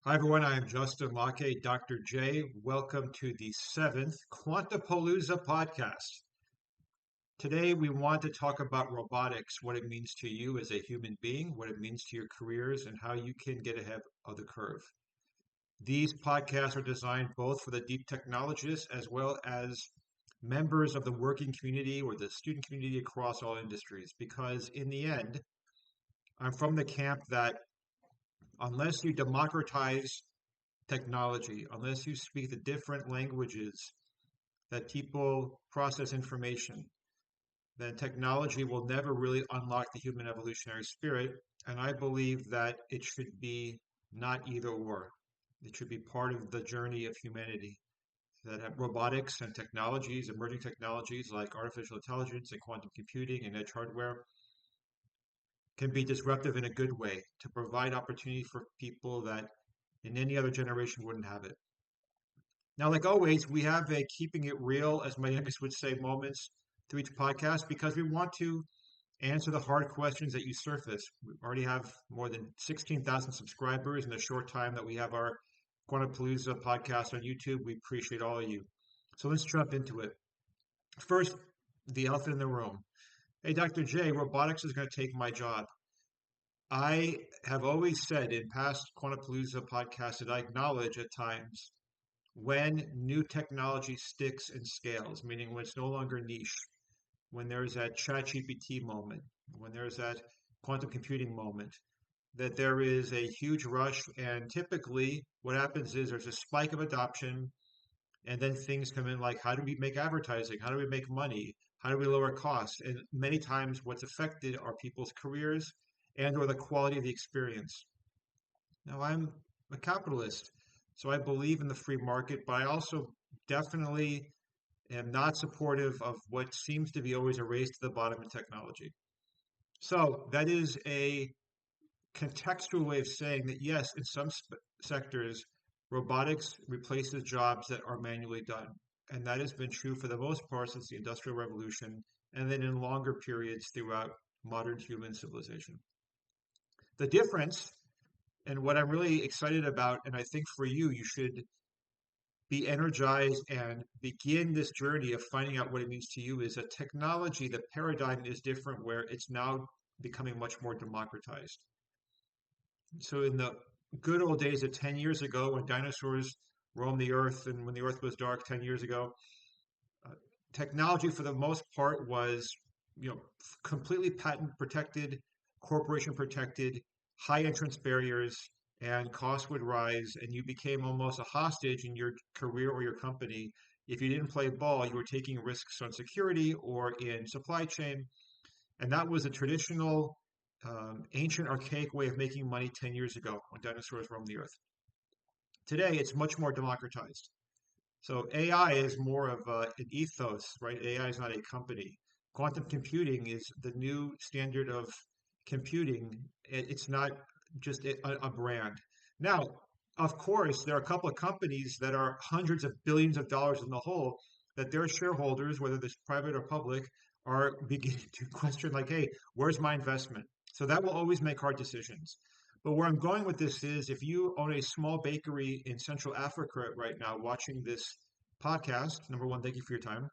Hi, everyone. I am Justin Locke, Dr. J. Welcome to the seventh Quantapalooza podcast. Today, we want to talk about robotics, what it means to you as a human being, what it means to your careers, and how you can get ahead of the curve. These podcasts are designed both for the deep technologists as well as members of the working community or the student community across all industries, because in the end, I'm from the camp that unless you democratize technology, unless you speak the different languages that people process information, then technology will never really unlock the human evolutionary spirit. And I believe that it should be not either or. It should be part of the journey of humanity. That have robotics and technologies, emerging technologies like artificial intelligence and quantum computing and edge hardware can be disruptive in a good way to provide opportunity for people that in any other generation wouldn't have it. Now, like always, we have a keeping it real, as my youngest would say, moments through each podcast because we want to answer the hard questions that you surface. We already have more than 16,000 subscribers in the short time that we have our Quantapalooza podcast on YouTube. We appreciate all of you. So let's jump into it. First, the elephant in the room. Hey, Dr. J, robotics is going to take my job. I have always said in past Quantapalooza podcasts that I acknowledge at times when new technology sticks and scales, meaning when it's no longer niche, when there's that chat GPT moment, when there's that quantum computing moment, that there is a huge rush. And typically, what happens is there's a spike of adoption, and then things come in like, how do we make advertising? How do we make money? How do we lower costs? And many times, what's affected are people's careers and/or the quality of the experience. Now, I'm a capitalist, so I believe in the free market, but I also definitely am not supportive of what seems to be always a race to the bottom in technology. So that is a contextual way of saying that, yes, in some sectors, robotics replaces jobs that are manually done. And that has been true for the most part since the Industrial Revolution, and then in longer periods throughout modern human civilization. The difference, and what I'm really excited about, and I think for you, you should be energized and begin this journey of finding out what it means to you, is that technology, the paradigm is different where it's now becoming much more democratized. So in the good old days of 10 years ago when dinosaurs roamed the earth and when the earth was dark 10 years ago, uh, technology for the most part was, completely patent protected, corporation protected, high entrance barriers, and costs would rise, and you became almost a hostage in your career or your company. If you didn't play ball, you were taking risks on security or in supply chain. And that was a traditional, ancient, archaic way of making money 10 years ago when dinosaurs roamed the earth. Today, it's much more democratized. So AI is more of an ethos, right? AI is not a company. Quantum computing is the new standard of computing. It's not just a brand. Now, of course, there are a couple of companies that are hundreds of billions of dollars in the hole that their shareholders, whether it's private or public, are beginning to question, like, hey, where's my investment? So that will always make hard decisions. But where I'm going with this is if you own a small bakery in Central Africa right now watching this podcast, number one, thank you for your time.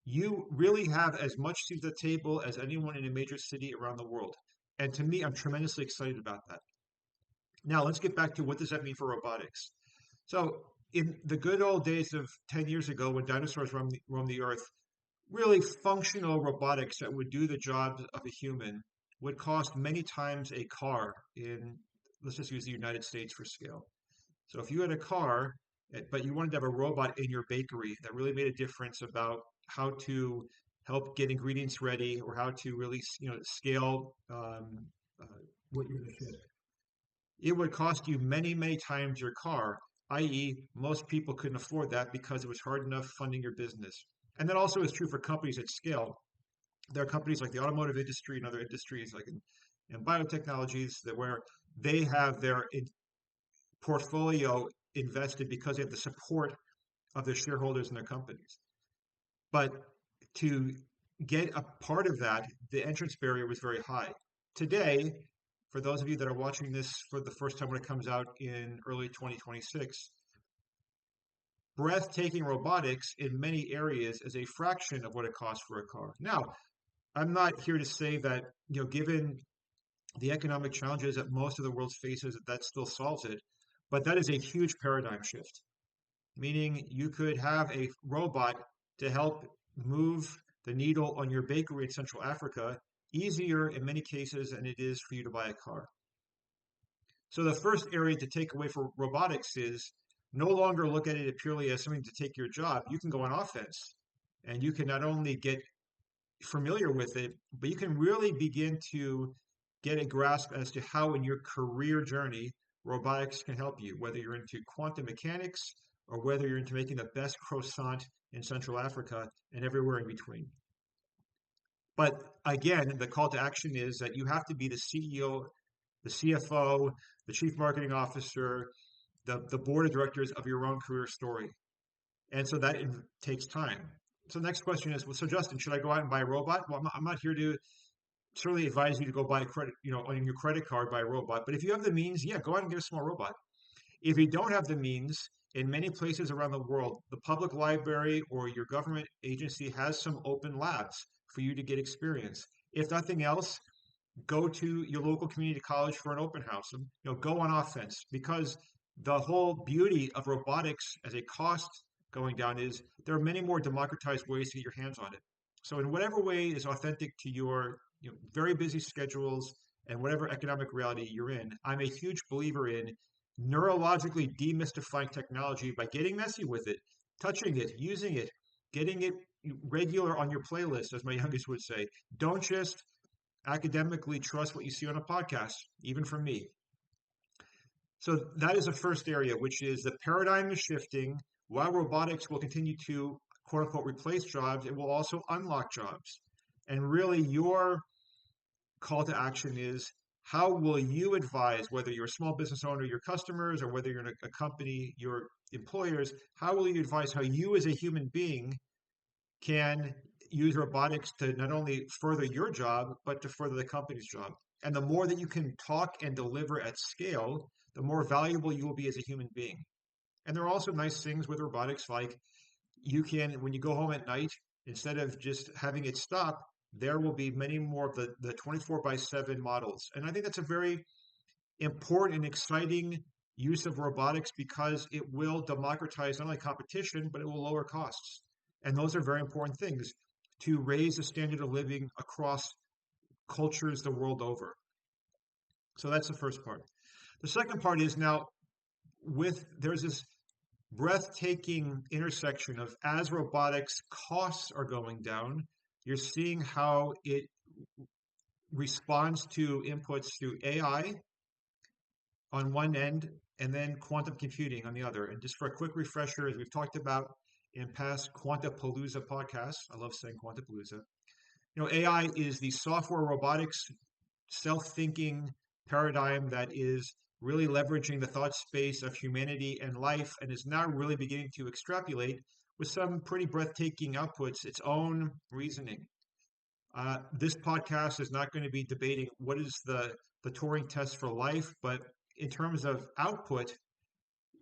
You really have as much seat at the table as anyone in a major city around the world. And to me, I'm tremendously excited about that. Now, let's get back to what does that mean for robotics? So, in the good old days of 10 years ago when dinosaurs roamed the earth, really functional robotics that would do the job of a human would cost many times a car in, let's just use the United States for scale. So if you had a car, but you wanted to have a robot in your bakery that really made a difference about how to help get ingredients ready or how to really, scale uh, what you're going to ship, it would cost you many, many times your car, i.e., most people couldn't afford that because it was hard enough funding your business. And that also is true for companies at scale. There are companies like the automotive industry and other industries like in biotechnologies that where they have their portfolio invested because they have the support of their shareholders and their companies. But to get a part of that, the entrance barrier was very high. Today, for those of you that are watching this for the first time when it comes out in early 2026, breathtaking robotics in many areas is a fraction of what it costs for a car. Now, I'm not here to say that, given the economic challenges that most of the world faces, that still solves it, but that is a huge paradigm shift, meaning you could have a robot to help move the needle on your bakery in Central Africa easier in many cases than it is for you to buy a car. So the first area to take away for robotics is no longer look at it purely as something to take your job. You can go on offense and you can not only get familiar with it, but you can really begin to get a grasp as to how in your career journey robotics can help you, whether you're into quantum mechanics or whether you're into making the best croissant in Central Africa and everywhere in between. But again, the call to action is that you have to be the CEO, the CFO, the chief marketing officer, the board of directors of your own career story. And so that takes time. So the next question is, well, so Justin, should I go out and buy a robot? Well, I'm not here to certainly advise you to go buy a credit, on your credit card, buy a robot. But if you have the means, yeah, go out and get a small robot. If you don't have the means, in many places around the world, the public library or your government agency has some open labs for you to get experience. If nothing else, go to your local community college for an open house. And, go on offense, because the whole beauty of robotics as a cost going down is there are many more democratized ways to get your hands on it. So in whatever way is authentic to your very busy schedules and whatever economic reality you're in, I'm a huge believer in neurologically demystifying technology by getting messy with it, touching it, using it, getting it regular on your playlist, as my youngest would say. Don't just academically trust what you see on a podcast, even from me. So that is the first area, which is the paradigm is shifting. While robotics will continue to quote unquote replace jobs, it will also unlock jobs. And really your call to action is, how will you advise, whether you're a small business owner, your customers, or whether you're in a company, your employers, how will you advise how you as a human being can use robotics to not only further your job, but to further the company's job? And the more that you can talk and deliver at scale, the more valuable you will be as a human being. And there are also nice things with robotics, like you can, when you go home at night, instead of just having it stop, there will be many more of the 24/7 models. And I think that's a very important and exciting use of robotics, because it will democratize not only competition, but it will lower costs. And those are very important things to raise the standard of living across cultures the world over. So that's the first part. The second part is now there's this breathtaking intersection of, as robotics costs are going down, you're seeing how it responds to inputs through AI on one end and then quantum computing on the other. And just for a quick refresher, as we've talked about in past Quantapalooza podcasts, I love saying Quantapalooza. AI is the software robotics self-thinking paradigm that is really leveraging the thought space of humanity and life, and is now really beginning to extrapolate with some pretty breathtaking outputs its own reasoning. This podcast is not going to be debating what is the Turing test for life, but in terms of output,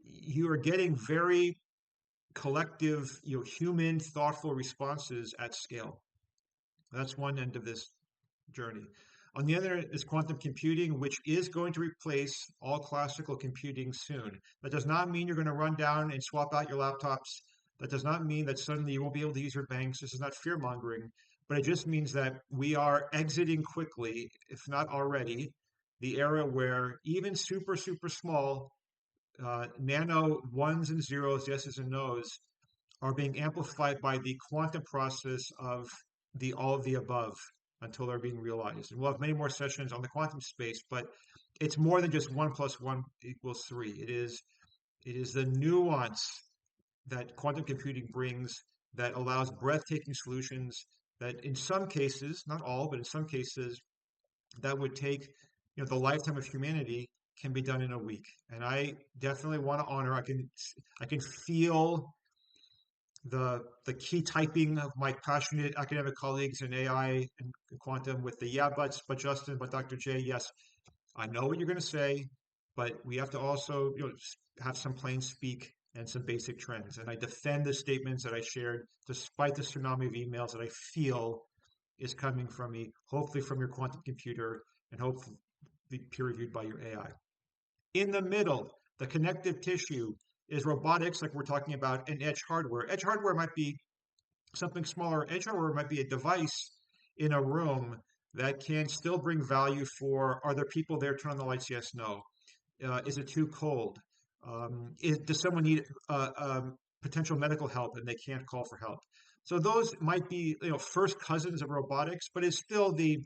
you are getting very collective, human, thoughtful responses at scale. That's one end of this journey. On the other is quantum computing, which is going to replace all classical computing soon. That does not mean you're going to run down and swap out your laptops. That does not mean that suddenly you won't be able to use your banks. This is not fear mongering, but it just means that we are exiting quickly, if not already, the era where even super, super small nano ones and zeros, yeses and nos, are being amplified by the quantum process of the all of the above until they're being realized. And we'll have many more sessions on the quantum space, but it's more than just 1+1=3. It is the nuance that quantum computing brings that allows breathtaking solutions that in some cases, not all, but in some cases, that would take the lifetime of humanity can be done in a week. And I definitely want to honor, I can feel the key typing of my passionate academic colleagues in AI and quantum with the yeah buts, but Justin, but Dr. J, yes, I know what you're going to say, but we have to also, have some plain speak and some basic trends. And I defend the statements that I shared, despite the tsunami of emails that I feel is coming from me, hopefully from your quantum computer, and hopefully peer reviewed by your AI. In the middle, the connective tissue is robotics, like we're talking about, and edge hardware. Edge hardware might be something smaller. Edge hardware might be a device in a room that can still bring value for, are there people there? Turn on the lights, yes, no. Is it too cold? Does someone need potential medical help and they can't call for help? So those might be, first cousins of robotics, but it's still the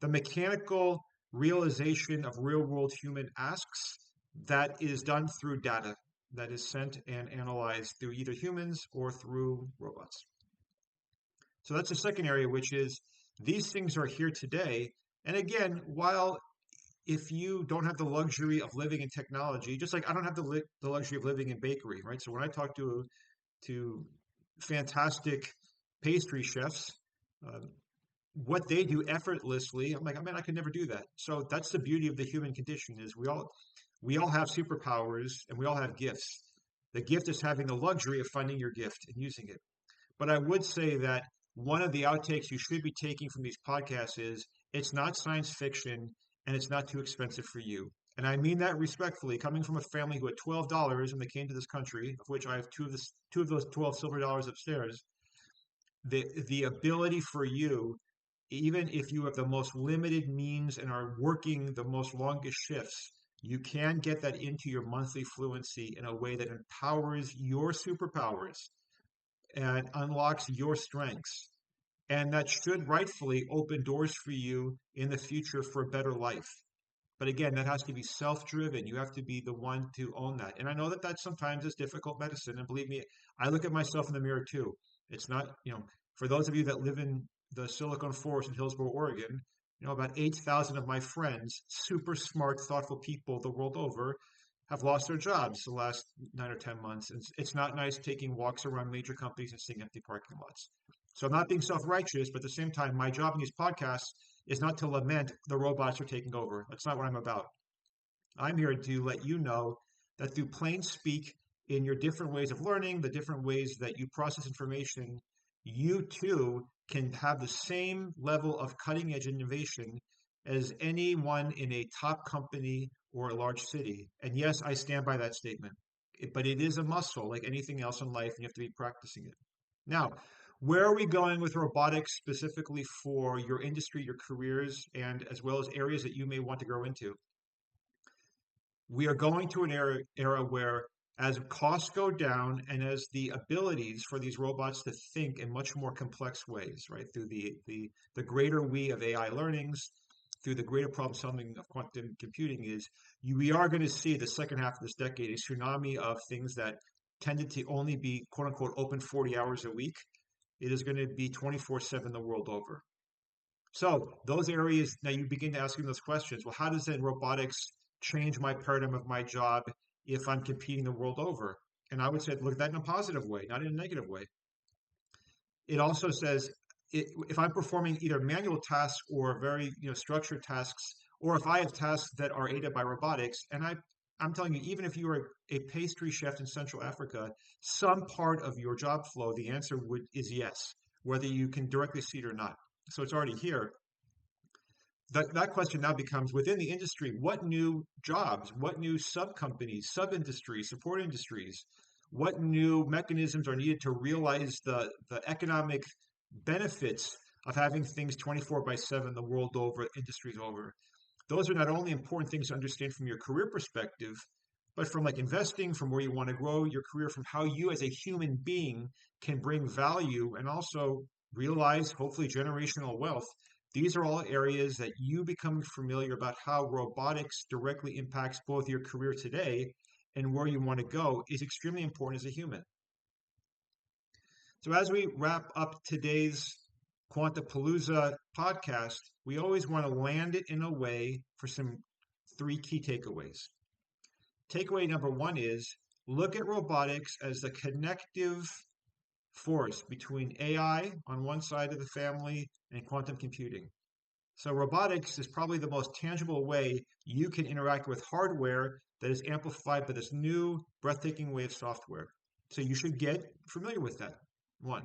mechanical realization of real world human asks that is done through data that is sent and analyzed through either humans or through robots. So that's the second area, which is these things are here today. And again, while if you don't have the luxury of living in technology, just like I don't have the luxury of living in bakery, right? So when I talk to fantastic pastry chefs, uh, what they do effortlessly, I'm like, oh, man, I could never do that. So that's the beauty of the human condition is we all have superpowers and we all have gifts. The gift is having the luxury of finding your gift and using it. But I would say that one of the outtakes you should be taking from these podcasts is it's not science fiction and it's not too expensive for you. And I mean that respectfully, coming from a family who had $12 when they came to this country, of which I have two of those 12 silver dollars upstairs. The ability for you, even if you have the most limited means and are working the most longest shifts, you can get that into your monthly fluency in a way that empowers your superpowers and unlocks your strengths. And that should rightfully open doors for you in the future for a better life. But again, that has to be self-driven. You have to be the one to own that. And I know that sometimes is difficult medicine. And believe me, I look at myself in the mirror too. It's not, for those of you that live in the Silicon Forest in Hillsboro, Oregon, about 8,000 of my friends, super smart, thoughtful people the world over, have lost their jobs the last 9 or 10 months. And it's not nice taking walks around major companies and seeing empty parking lots. So I'm not being self-righteous, but at the same time, my job in these podcasts is not to lament the robots are taking over. That's not what I'm about. I'm here to let you know that through plain speak, in your different ways of learning, the different ways that you process information, you too can have the same level of cutting edge innovation as anyone in a top company or a large city. And yes, I stand by that statement. But it is a muscle like anything else in life, and you have to be practicing it. Now, where are we going with robotics specifically for your industry, your careers, and as well as areas that you may want to grow into? We are going to an era where as costs go down and as the abilities for these robots to think in much more complex ways, right, through the greater we of AI learnings, through the greater problem solving of quantum computing we are going to see the second half of this decade a tsunami of things that tended to only be quote unquote open 40 hours a week. It is going to be 24/7 the world over. So those areas, now you begin to asking those questions. Well, how does then robotics change my paradigm of my job if I'm competing the world over? And I would say, look at that in a positive way, not in a negative way. It also says if I'm performing either manual tasks or very structured tasks, or if I have tasks that are aided by robotics, and I'm telling you, even if you are a pastry chef in Central Africa, some part of your job flow, the answer is yes, whether you can directly see it or not. So it's already here. That question now becomes within the industry, what new jobs, what new sub companies, sub industries, support industries, what new mechanisms are needed to realize the economic benefits of having things 24/7 the world over, industries over. Those are not only important things to understand from your career perspective, but from like investing, from where you want to grow your career, from how you as a human being can bring value and also realize hopefully generational wealth. These are all areas that you becoming familiar about how robotics directly impacts both your career today and where you want to go is extremely important as a human. So as we wrap up today's Quantapalooza podcast, we always want to land it in a way for some three key takeaways. Takeaway number one is look at robotics as the connective force between AI on one side of the family and quantum computing. So robotics is probably the most tangible way you can interact with hardware that is amplified by this new breathtaking way of software. So you should get familiar with that. One.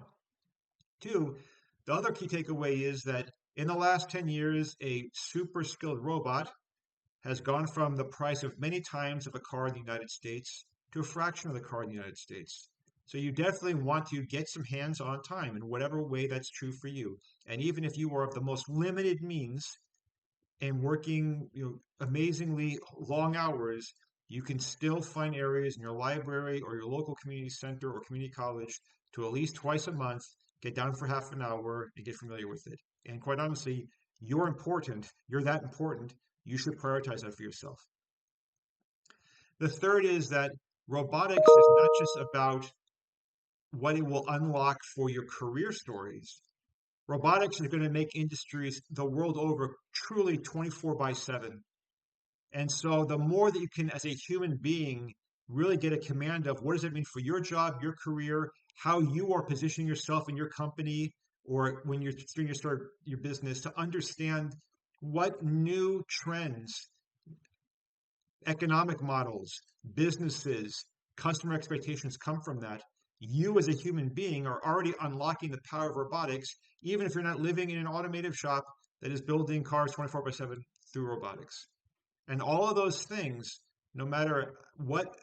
Two, the other key takeaway is that in the last 10 years, a super skilled robot has gone from the price of many times of a car in the United States to a fraction of the car in the United States. So you definitely want to get some hands-on time in whatever way that's true for you. And even if you are of the most limited means and working, amazingly long hours, you can still find areas in your library or your local community center or community college to at least twice a month get down for half an hour and get familiar with it. And quite honestly, you're important. You're that important. You should prioritize that for yourself. The third is that robotics is not just about what it will unlock for your career stories. Robotics is going to make industries the world over truly 24 by 7. And so the more that you can, as a human being, really get a command of what does it mean for your job, your career, how you are positioning yourself in your company, or when you're starting to start your business, to understand what new trends, economic models, businesses, customer expectations come from that. You as a human being are already unlocking the power of robotics, even if you're not living in an automotive shop that is building cars 24 by 7 through robotics. And all of those things, no matter what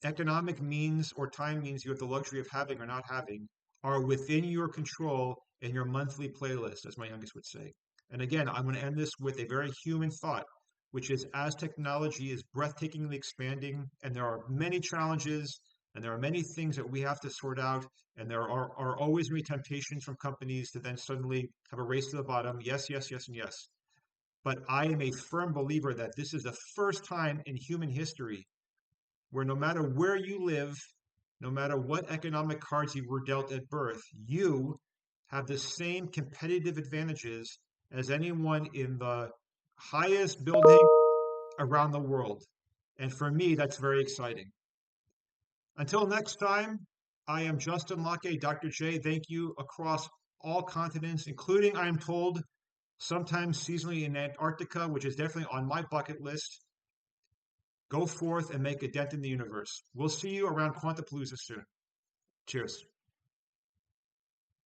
economic means or time means you have the luxury of having or not having, are within your control in your monthly playlist, as my youngest would say. And again, I'm going to end this with a very human thought, which is as technology is breathtakingly expanding, and there are many challenges and there are many things that we have to sort out, and there are always going to be temptations from companies to then suddenly have a race to the bottom. Yes, yes, yes, and yes. But I am a firm believer that this is the first time in human history where no matter where you live, no matter what economic cards you were dealt at birth, you have the same competitive advantages as anyone in the highest building around the world. And for me, that's very exciting. Until next time, I am Justin Locke, Dr. J. Thank you across all continents, including, I am told, sometimes seasonally in Antarctica, which is definitely on my bucket list. Go forth and make a dent in the universe. We'll see you around Quantapalooza soon. Cheers.